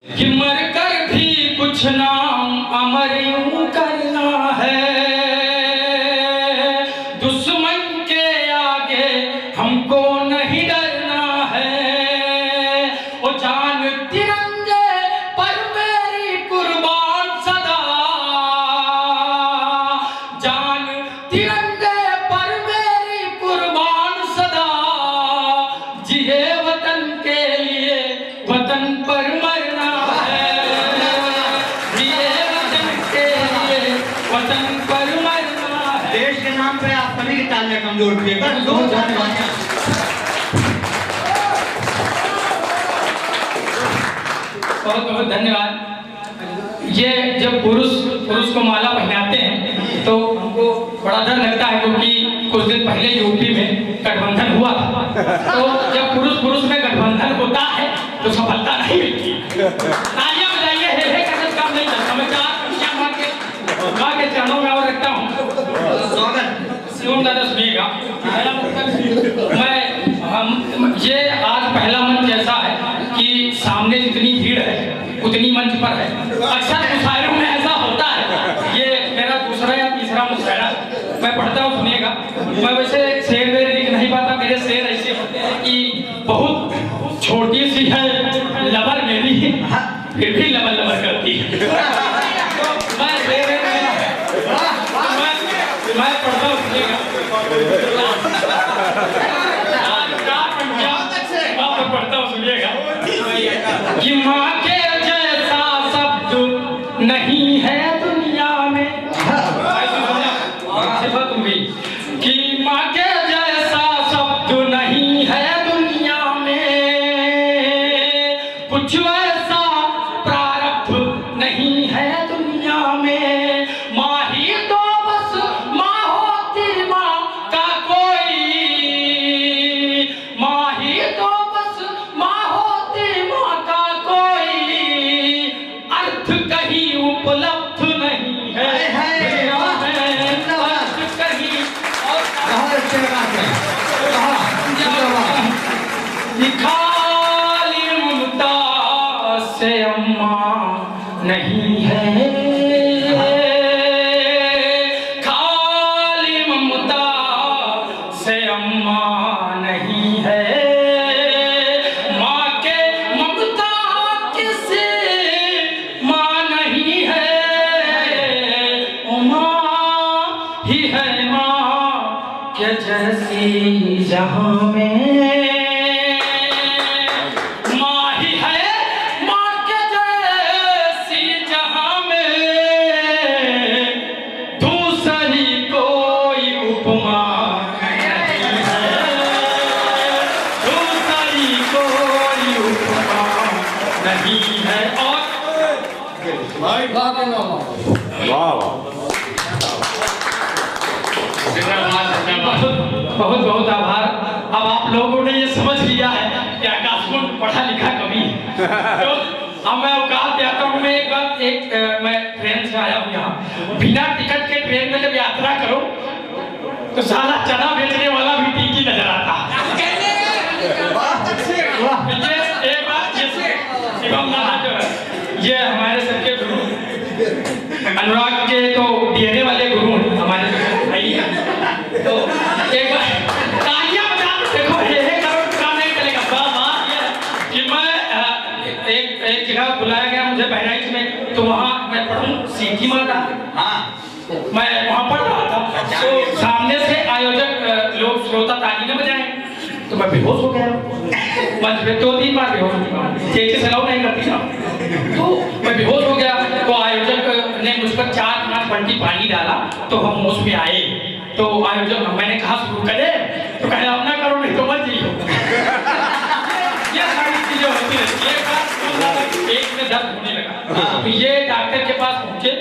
कि मर कर भी कुछ नाम अमर यूं करना है, दुश्मन के आगे हमको नहीं डरना है। ओ जान तिरंगे पर मेरी कुर्बान सदा, जान तिरंगे पर मेरी कुर्बान सदा, जिए वतन के लिए वतन पर मरना है, जिए वतन के लिए वतन पर मरना है। देश के नाम पे आप सभी की तालियां कमजोर किए। बहुत धन्यवाद। बहुत बहुत धन्यवाद। ये जब पुरुष को माला पहनाते हैं तो हमको बड़ा डर लगता है, क्योंकि कुछ दिन पहले यूपी में गठबंधन हुआ था। तो जब पुरुष में गठबंधन होता है तो सफलता नहीं मिलती। तालियां बजाइए, हे का काम नहीं चलता। मैं चार माँ के चरणों में और रखता हूँ। शिवम दादा सुनिएगा, ये आज पहला मंच ऐसा है कि सामने जितनी भीड़ है उतनी मंच पर है। अक्सर मुशायरों में ऐसा होता है। ये मेरा दूसरा या तीसरा मुशायरा मैं पढ़ता हूँ, सुनिएगा। मैं वैसे शेर वेर लिख नहीं पाता, मेरे शेर ऐसे होते हैं कि बहुत छोटी सी है लबर मेरी, फिर भी लबर लबर करती है। तो मैं पढ़ता हूँ, सुनिएगा। पढ़ता हूँ, सुनिएगा। कि माँ के जैसा शब्द नहीं है दुनिया में, तुम भी कि माँ के जैसा शब्द नहीं है दुनिया में, कुछ ऐसा प्रारब्ध नहीं है दुनिया में। माँ ही तो बस माँ होती, माँ का कोई, माँ ही तो बस माँ होती, माँ का कोई अर्थ कहीं उपलब्ध नहीं है। खाली ममता से अम्मा नहीं है, खाली ममता से अम्मा नहीं है। माँ के ममता किसी माँ नहीं है, ओ माँ ही है माँ के जैसी जहाँ में। बहुत बहुत आभार। अब आप लोगों ने ये समझ लिया है कि आकाशकुंड पढ़ा लिखा कवि है। तो अब मैं औकात जाता हूँ। मैं एक बात मैं ट्रेन से आया हूँ यहाँ, बिना टिकट के ट्रेन में जब यात्रा करो तो साला चना बेचने वाला भी टीकी नजर आता है। ये एक बात, शिवम नाना जो है ये हमारे सबके गुरु, अनुराग के तो डीएनए वाले गुरु हमारे भाई हैं। तो एक बार तालियां बजा देखो, ये करो काम नहीं चलेगा। बात ये कि मैं एक जगह बुलाया गया मुझे बहराइच में, तो वहाँ मैं पढ़ूं सीधी माता, मैं वहाँ पढ़ रहा था। तो सामने से आयोजक लोग श्रोता ताली में बजाए तो मैं बेहोश हो गया। मंच पे 2-3 बार बेहोश हो गया, चेचे अलाउ नहीं करती ना, तो मैं बेहोश हो गया। तो आयोजक ने मुझ पर 4-5 बल्टी पानी डाला तो हम होश में आए। तो आयोजक, मैंने कहा शुरू करे, तो कहे अब ना करो नहीं तो मत जियो। ये सारी चीजें होती रहती है। एक में दर्द होने लगा, तो ये डॉक्टर के पास पहुंचे।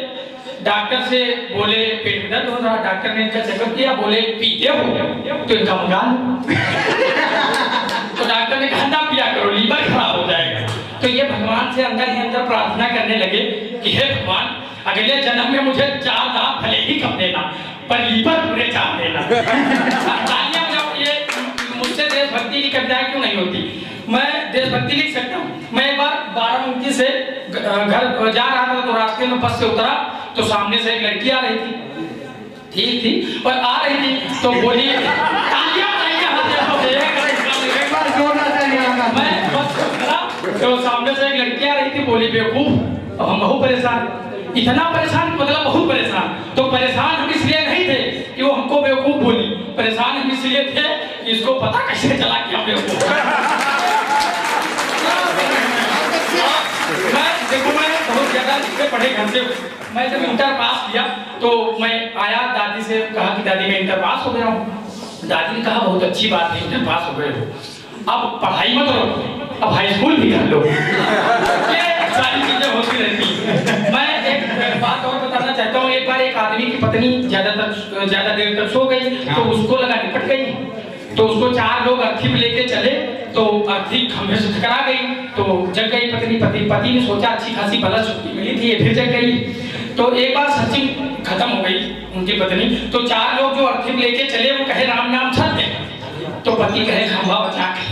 डॉक्टर से बोले पेट में दर्द हो रहा, डॉक्टर ने इनका चेकअप किया, बोले पीते हो तो इनका मंगा लो। तो डॉक्टर ने कहा ना पिया करो, लीवर खराब हो जाएगा। तो ये भगवान से अंदर ही अंदर प्रार्थना करने लगे कि हे भगवान, अगले जन्म में मुझे 4 दांत भले ही कम देना, पर लीवर पूरे चाप देना। तालियां बजाओ। ये मुझसे देशभक्ति की कविताएं क्यों नहीं होती? मैं देशभक्ति लिख सकता हूँ। मैं एक बार बाराबंकी से घर जा रहा था तो रास्ते में बस से उतरा तो सामने से एक लड़की आ रही थी, ठीक थी और आ रही थी तो बोली तालियां मैं बस से उतरा तो सामने से एक लड़की आ रही थी, बोली बेवकूफ। अब हम बहुत परेशान, इतना परेशान मतलब बहुत परेशान। तो परेशान हम इसलिए नहीं थे कि वो हमको बेवकूफ बोली, परेशान हम इसलिए थे कि इसको पता कैसे चला कि हम बेवकूफ। मैं बहुत ज्यादा लिखे पढ़े घर से, मैं जब इंटर पास किया तो मैं आया, दादी से कहा कि दादी मैं इंटर पास हो गया हूँ। दादी ने कहा बहुत अच्छी बात है, इंटर पास हो गए हो, अब पढ़ाई मत करो, अब हाई स्कूल भी कर लो। ये सारी चीजें होती रहती। मैं एक बात और बताना चाहता हूँ। एक बार एक आदमी की पत्नी ज्यादा देर तक सो गई तो उसको लगा निपट गई, तो उसको 4 लोग अर्थी पे लेके चले तो अर्थी खंभे से टकरा गई तो जग गई पत्नी। पति ने सोचा अच्छी खासी भला छुट्टी मिली थी, ये फिर जग गई। तो एक बार सचिन खत्म हो गई उनकी पत्नी, तो 4 लोग जो अर्थी पे लेके चले वो कहे राम नाम सत्य, तो पति कहे खंभा बचा के।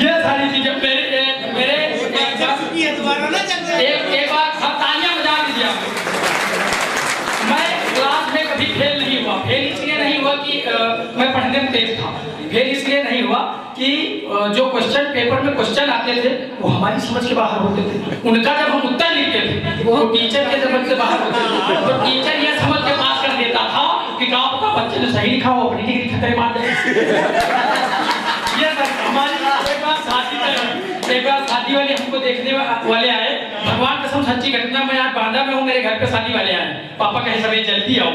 ये सारी चीजें मेरे एक बार सब तालियां बजा दीजिए। मैं क्लास में कभी फेल नहीं हुआ। फेल इसलिए नहीं हुआ कि मैं पढ़ने में तेज था, फेल इसलिए नहीं हुआ कि जो क्वेश्चन पेपर में क्वेश्चन आते थे वो हमारी समझ के बाहर होते थे। उनका जब हम उत्तर लिखते थे वो टीचर के समझ से बाहर होते थे, तो टीचर ये समझ के पास कर देता था कि आपका बच्चे ने सही लिखा हो, अपनी डिग्री खतरे मार दे। ये सर हमारी एक बार शादी वाले हमको देखने वाले आए, भगवान कसम सच्ची घटना, मैं आज बांदा में हूँ, मेरे घर पे शादी वाले आए, पापा कहे सभी जल्दी आओ,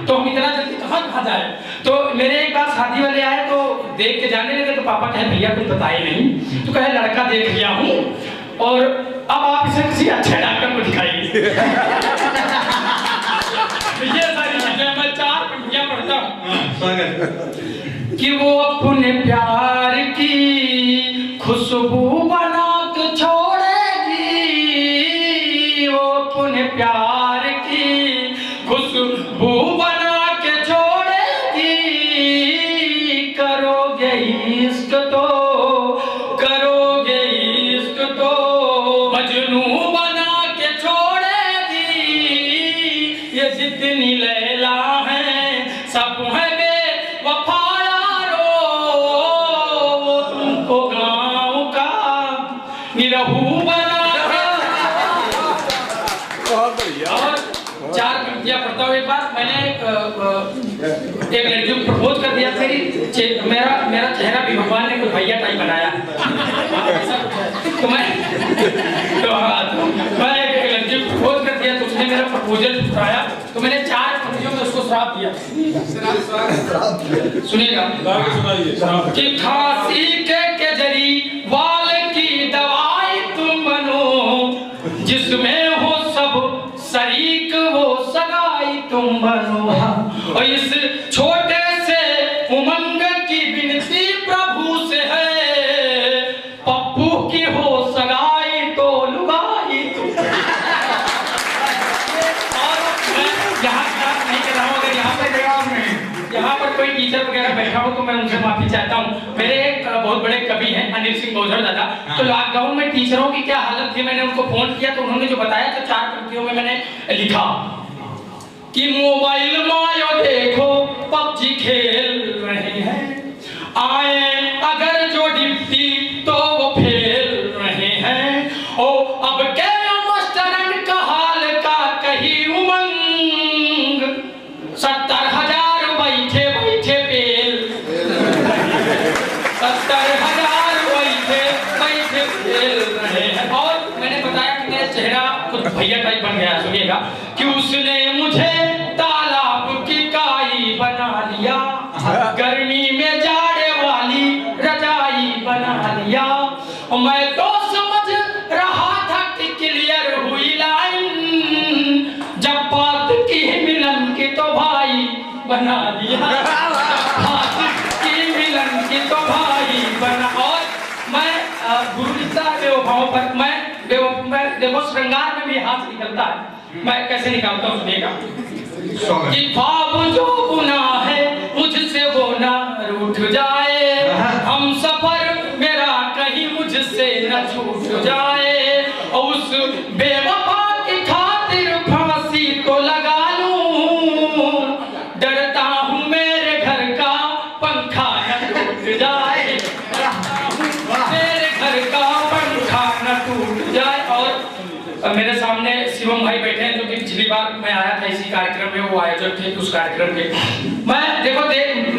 तो हम इतना जल्दी कहाँ जाए। तो मेरे एक बार शादी वाले आए तो देख के जाने लगे, तो पापा कहे भैया कुछ बताए नहीं, तो कहे लड़का देख लिया हूँ और अब आप इसे किसी अच्छे डॉक्टर को दिखाइए। ये सारी चीजें मैं 4 पंक्तियां पढ़ता हूँ कि वो अपने प्यार की खुशबू बना के छोड़ेगी, वो अपने प्यार की खुशबू बना के छोड़ेगी, करोगे इश्क तो करोगे इश्क तो मजनू बना के छोड़ेगी, ये जितनी लैला है सब है बेवफा यारो, वो तुमको गाँव का निरहू बना और 4 पंक्तियां पढ़ता हूँ। एक बार मैंने एक लड़की को प्रपोज कर दिया, मेरा चेहरा भी भगवान ने कोई भैया टाइप बनाया। तो मैं एक लड़की को प्रपोज कर दिया तो उसने मेरा प्रपोजल ठुकराया, तो मैंने 4 पंक्तियों में उसको श्राप दिया। सुनिएगा कि खांसी के केजरीवाल की दवाई तुम बनो, जिसमें हो सब शरीक वो सगाई तुम बनो, और इस छोटे से उमंग की विनती प्रभु से है, पप्पू की हो सगाई तो लुगाई तुम। और मैं यहाँ नहीं कर रहा हूँ, अगर यहाँ पर कोई टीचर वगैरह बैठा हो तो मैं उनसे माफी चाहता हूँ। मेरे एक बहुत बड़े कवि हैं अनिल सिंह गौझर दादा, तो लॉकडाउन में टीचरों की क्या हालत थी, मैंने उनको फोन किया तो उन्होंने जो बताया तो 4 पंक्तियों में मैंने लिखा कि मोबाइल मायो देखो पबजी खेल रहे हैं, आए अगर जो डिप्टी तो वो फेल रहे हैं, ओ अब के मास्टरन का हाल का कही उमंग, 70,000 बैठे बैठे पेल, 70,000 बैठे बैठे पेल रहे हैं। और मैंने बताया कि मेरा चेहरा कुछ भैया टाइप बन गया। सुनिएगा कि उसने मुझे तालाब की काई बना लिया, गर्मी में जाड़े वाली रजाई बना लिया, मैं तो समझ रहा था कि क्लियर हुई लाइन, जब बात की मिलन की तो भाई बना दिया, बात की मिलन की तो भाई बना। और मैं गुरु लिखता है बेवफाओं पर, मैं देखो श्रृंगार में भी हाथ निकलता है, मैं कैसे निकालता हूँ सुनिएगा कि ख्वाब जो गुनाह है मुझसे वो ना रूठ जाए, हम सफर मेरा कहीं मुझसे न छूट जाए, बेवफा की खातिर फांसी तो लगा लूं, डरता हूँ मेरे घर का पंखा न टूट जाए, मेरे घर का पंखा न टूट जाए। और मेरे सामने शिवम भाई बैठे हैं जो कि पिछली बार मैं आया था इसी कार्यक्रम में, वो आयोजक थे उस कार्यक्रम के। मैं देखो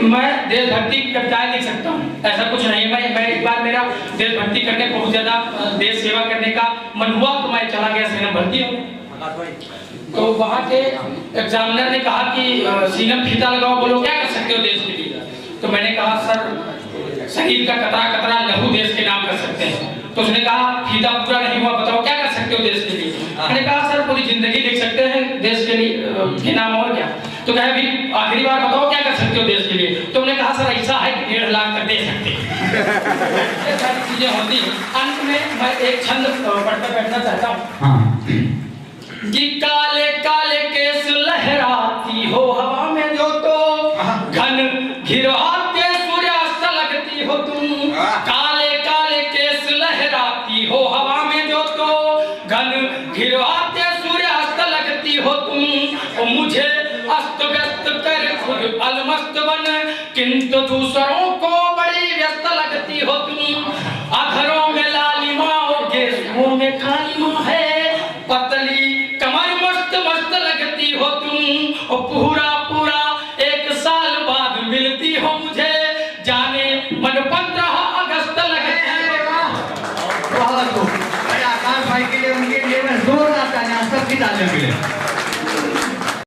मैं देशभक्ति कविताएं लिख सकता हूँ, ऐसा कुछ नहीं। मैं एक बार मेरा देशभक्ति करने बहुत ज्यादा देश सेवा करने का मन हुआ तो मैं चला गया सीनम भर्ती हूँ। तो वहाँ के एग्जामिनर ने कहा कि सीनम फीता लगाओ, बोलो क्या कर सकते हो देश के लिए। तो मैंने कहा सर शरीर का कतरा कतरा लहू देश के नाम कर सकते हैं। तो उसने कहा फीता पूरा नहीं हुआ, बताओ क्या कर सकते हो देश के लिए। मैंने कहा सर पूरी जिंदगी लिख सकते हैं देश के लिए के नाम, और क्या। तो कहे अभी आखिरी बार बताओ क्या कर सकते हो देश के लिए। तो हमने कहा सर ऐसा है कि 1.5 लाख तक दे सकते हैं। ये सारी चीजें होती हैं। अंत में मैं एक छंद पढ़कर बैठना चाहता हूँ कि काले काले केस लहराती हो हवा में जो, तो घन घिरवाते सूर्यास्त लगती हो तुम। काले काले केस लहराती हो हवा में जो, तो घन घिरवाते सूर्यास्त लगती हो तुम। और मुझे अस्त व्यस्त कर खुद अलमस्त बन, किंतु दूसरों को बड़ी व्यस्त लगती हो तुम। अधरों में लालिमा और गेसुओं में कालिमा है, पतली कमर मस्त मस्त लगती हो तुम। और पूरा पूरा 1 साल बाद मिलती हो मुझे, जाने मन 15 अगस्त लगती हो। बहुत खूब। आकाश भाई के लिए उनके लिए मैं जोरदार तालियां सबकी तालियां मिले।